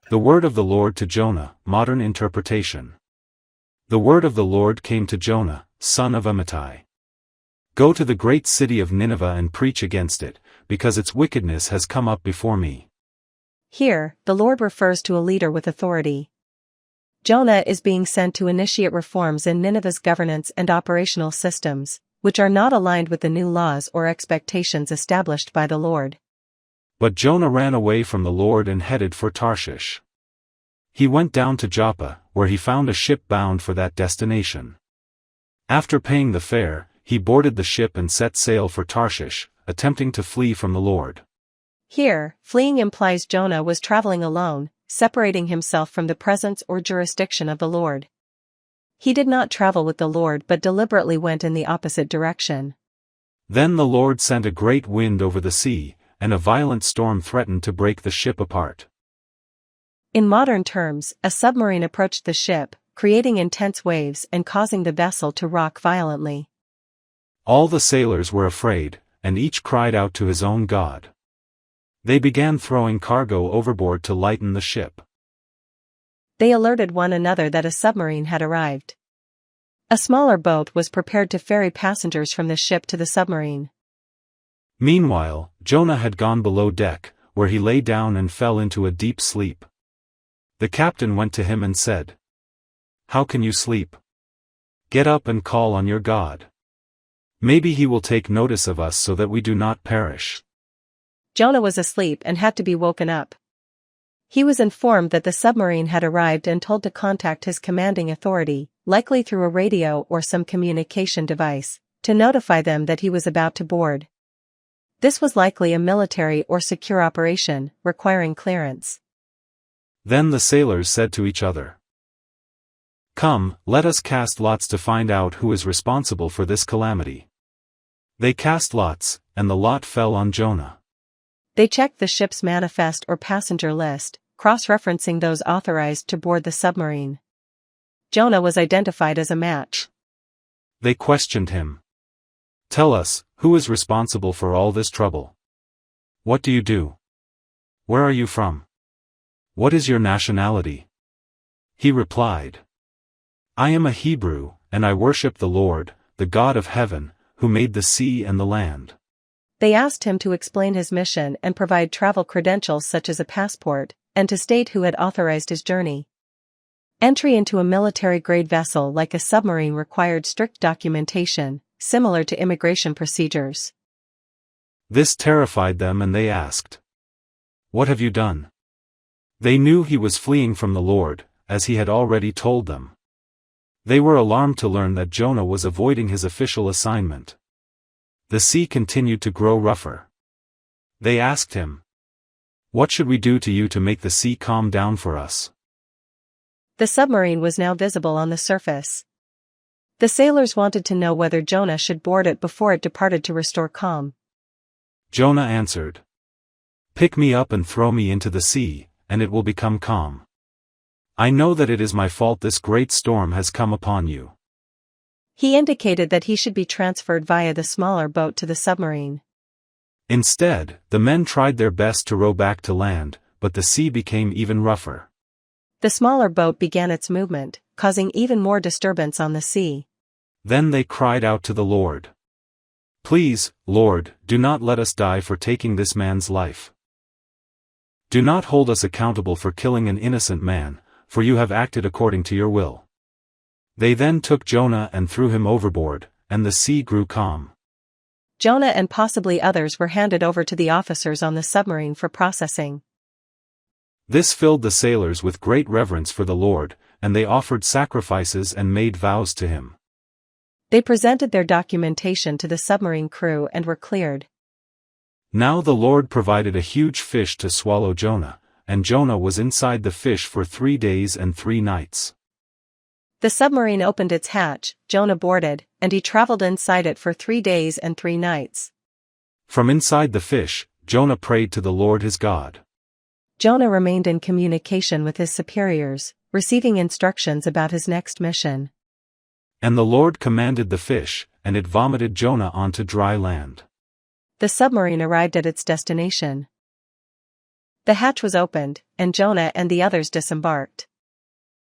The word of the Lord to Jonah, modern interpretation. The word of the Lord came to Jonah, son of Amittai. Go to the great city of Nineveh and preach against it, because its wickedness has come up before me. Here, the Lord refers to a leader with authority. Jonah is being sent to initiate reforms in Nineveh's governance and operational systems, which are not aligned with the new laws or expectations established by the Lord. But Jonah ran away from the Lord and headed for Tarshish. He went down to Joppa, where he found a ship bound for that destination. After paying the fare, he boarded the ship and set sail for Tarshish, attempting to flee from the Lord. Here, fleeing implies Jonah was traveling alone, separating himself from the presence or jurisdiction of the Lord. He did not travel with the Lord but deliberately went in the opposite direction. Then the Lord sent a great wind over the sea, and a violent storm threatened to break the ship apart. In modern terms, a submarine approached the ship, creating intense waves and causing the vessel to rock violently. All the sailors were afraid, and each cried out to his own god. They began throwing cargo overboard to lighten the ship. They alerted one another that a submarine had arrived. A smaller boat was prepared to ferry passengers from the ship to the submarine. Meanwhile, Jonah had gone below deck, where he lay down and fell into a deep sleep. The captain went to him and said, "How can you sleep? Get up and call on your God. Maybe he will take notice of us so that we do not perish." Jonah was asleep and had to be woken up. He was informed that the submarine had arrived and told to contact his commanding authority, likely through a radio or some communication device, to notify them that he was about to board. This was likely a military or secure operation, requiring clearance. Then the sailors said to each other, "Come, let us cast lots to find out who is responsible for this calamity." They cast lots, and the lot fell on Jonah. They checked the ship's manifest or passenger list, cross-referencing those authorized to board the submarine. Jonah was identified as a match. They questioned him. "Tell us, who is responsible for all this trouble? What do you do? Where are you from? What is your nationality?" He replied, "I am a Hebrew, and I worship the Lord, the God of heaven, who made the sea and the land." They asked him to explain his mission and provide travel credentials such as a passport, and to state who had authorized his journey. Entry into a military-grade vessel like a submarine required strict documentation, similar to immigration procedures. This terrified them and they asked, "What have you done?" They knew he was fleeing from the Lord, as he had already told them. They were alarmed to learn that Jonah was avoiding his official assignment. The sea continued to grow rougher. They asked him, "What should we do to you to make the sea calm down for us?" The submarine was now visible on the surface. The sailors wanted to know whether Jonah should board it before it departed to restore calm. Jonah answered, "Pick me up and throw me into the sea, and it will become calm. I know that it is my fault this great storm has come upon you." He indicated that he should be transferred via the smaller boat to the submarine. Instead, the men tried their best to row back to land, but the sea became even rougher. The smaller boat began its movement, causing even more disturbance on the sea. Then they cried out to the Lord, "Please, Lord, do not let us die for taking this man's life. Do not hold us accountable for killing an innocent man, for you have acted according to your will." They then took Jonah and threw him overboard, and the sea grew calm. Jonah and possibly others were handed over to the officers on the submarine for processing. This filled the sailors with great reverence for the Lord, and they offered sacrifices and made vows to him. They presented their documentation to the submarine crew and were cleared. Now the Lord provided a huge fish to swallow Jonah, and Jonah was inside the fish for 3 days and 3 nights. The submarine opened its hatch, Jonah boarded, and he traveled inside it for 3 days and 3 nights. From inside the fish, Jonah prayed to the Lord his God. Jonah remained in communication with his superiors, receiving instructions about his next mission. And the Lord commanded the fish, and it vomited Jonah onto dry land. The submarine arrived at its destination. The hatch was opened, and Jonah and the others disembarked.